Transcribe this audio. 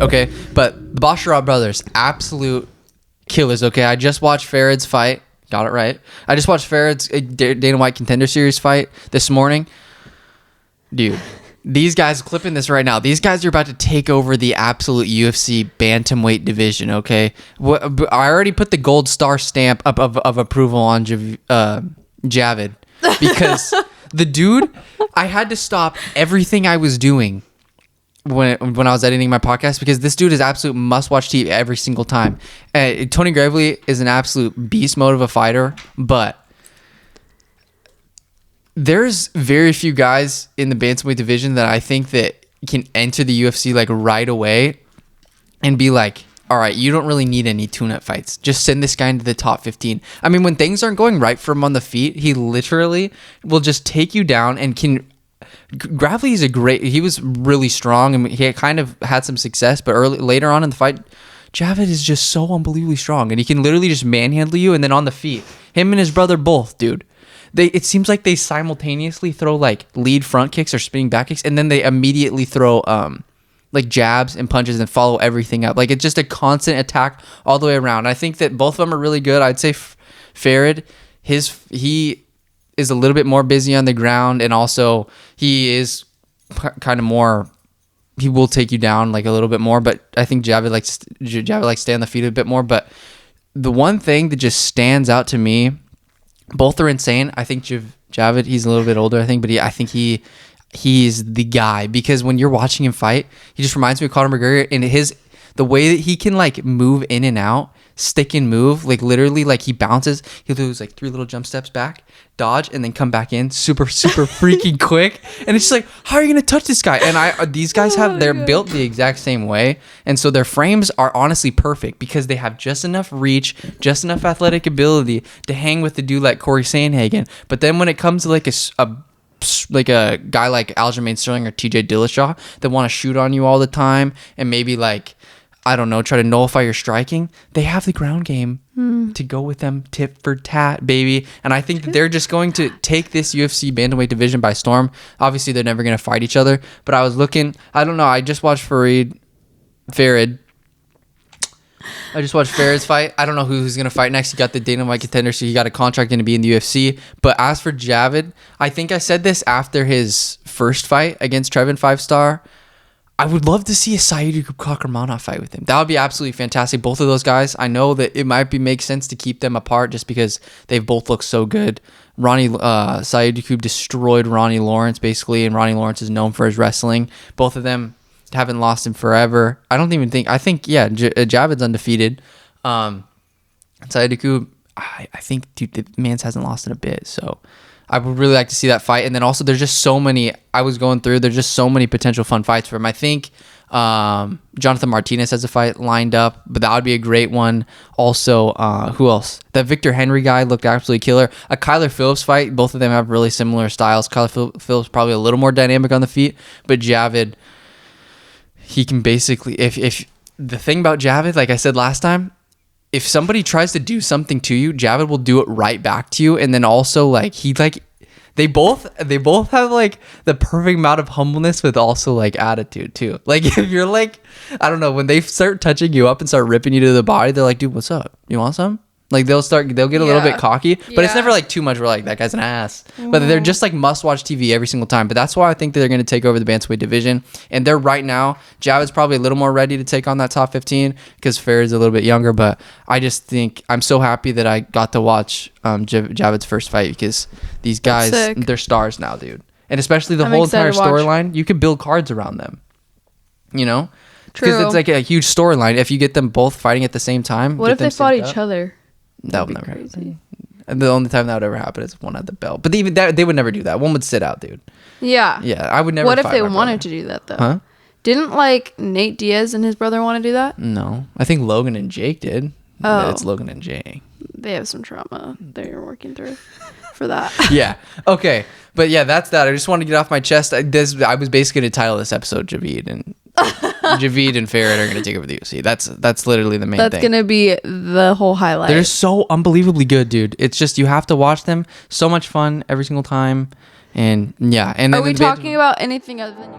Okay, but the Basharat brothers, absolute killers. Okay, I just watched Farid's fight. Got it right. I just watched Farid's Dana White Contender Series fight this morning. Dude, these guys, clipping this right now, these guys are about to take over the absolute UFC Bantamweight division, okay? I already put the gold star stamp up of approval on Javid because the dude, I had to stop everything I was doing when I was editing my podcast because this dude is absolute must-watch TV every single time. Tony Gravely is an absolute beast mode of a fighter, but there's very few guys in the bantamweight division that I think that can enter the UFC like right away and be like, all right, you don't really need any tune-up fights. Just send this guy into the top 15. I mean, when things aren't going right for him on the feet, he literally will just take you down and can... Gravely is he was really strong and he kind of had some success, but later on in the fight, Javid is just so unbelievably strong and he can literally just manhandle you. And then on the feet, him and his brother both, dude, it seems like they simultaneously throw like lead front kicks or spinning back kicks, and then they immediately throw like jabs and punches and follow everything up. Like it's just a constant attack all the way around. I think that both of them are really good. I'd say Farid, he is a little bit more busy on the ground, and also he is kind of more, he will take you down like a little bit more, but I think Javid likes to stay on the feet a bit more. But the one thing that just stands out to me, both are insane. I think Javid, he's a little bit older, I think, but I think he's the guy, because when you're watching him fight, he just reminds me of Conor McGregor, and the way that he can like move in and out, stick and move, like literally, like he bounces, he'll do like 3 little jump steps back, dodge, and then come back in super freaking quick. And it's just like, how are you gonna touch this guy? And these guys they're built the exact same way, and so their frames are honestly perfect because they have just enough reach, just enough athletic ability to hang with the dude like Corey Sandhagen. But then when it comes to like a guy like Aljamain Sterling or TJ Dillashaw that want to shoot on you all the time and maybe like, I don't know, try to nullify your striking, they have the ground game to go with them tit for tat, baby. And I think that they're just going to take this UFC bantamweight division by storm. Obviously, they're never going to fight each other. But I was looking, I don't know, I just watched Farid. I just watched Farid's fight. I don't know who's going to fight next. He got the Dana White Contender, so he got a contract to be in the UFC. But as for Javid, I think I said this after his first fight against Trevin 5-star. I would love to see a Saeed Kakramanov fight with him. That would be absolutely fantastic. Both of those guys, I know that it might make sense to keep them apart just because they've both looked so good. Saeed destroyed Ronnie Lawrence basically, and Ronnie Lawrence is known for his wrestling. Both of them haven't lost him forever. I think Javid's undefeated. Saeed, I think, dude, the man's hasn't lost in a bit, so I would really like to see that fight. And then also there's just so many, there's just so many potential fun fights for him. I think Jonathan Martinez has a fight lined up, but that would be a great one. Also, who else? That Victor Henry guy looked absolutely killer. A Kyler Phillips fight, both of them have really similar styles. Kyler Phillips probably a little more dynamic on the feet, but Javid, he can basically, if the thing about Javid, like I said last time, if somebody tries to do something to you, Javid will do it right back to you. And then also they both have like the perfect amount of humbleness with also like attitude too. Like if you're like, I don't know, when they start touching you up and start ripping you to the body, they're like, dude, what's up? You want some? Like they'll get a little bit cocky, but it's never like too much. We're like, that guy's an ass. But they're just like must-watch TV every single time. But that's why I think that they're going to take over the bantamweight division. And they're right now, Javid's probably a little more ready to take on that top 15 because Farid's a little bit younger. But I just think I'm so happy that I got to watch Javid's first fight because these guys, they're stars now, dude. And especially the whole entire storyline, you could build cards around them. You know? Because it's like a huge storyline if you get them both fighting at the same time. What if they fought each other? That would never happen. And the only time that would ever happen is one had the belt. But even that, they would never do that. One would sit out, dude. Yeah. Yeah, I would never. What if they wanted to do that though? Huh? Didn't like Nate Diaz and his brother want to do that? No, I think Logan and Jake did. Oh, it's Logan and Jake. They have some trauma they're working through for that. Yeah. Okay. But yeah, that's that. I just wanted to get off my chest. I was basically going to title this episode Javid and Farid are going to take over the UFC. That's literally the main thing. That's going to be the whole highlight. They're so unbelievably good, dude. It's just, you have to watch them. So much fun every single time. And yeah. And are we talking about anything other than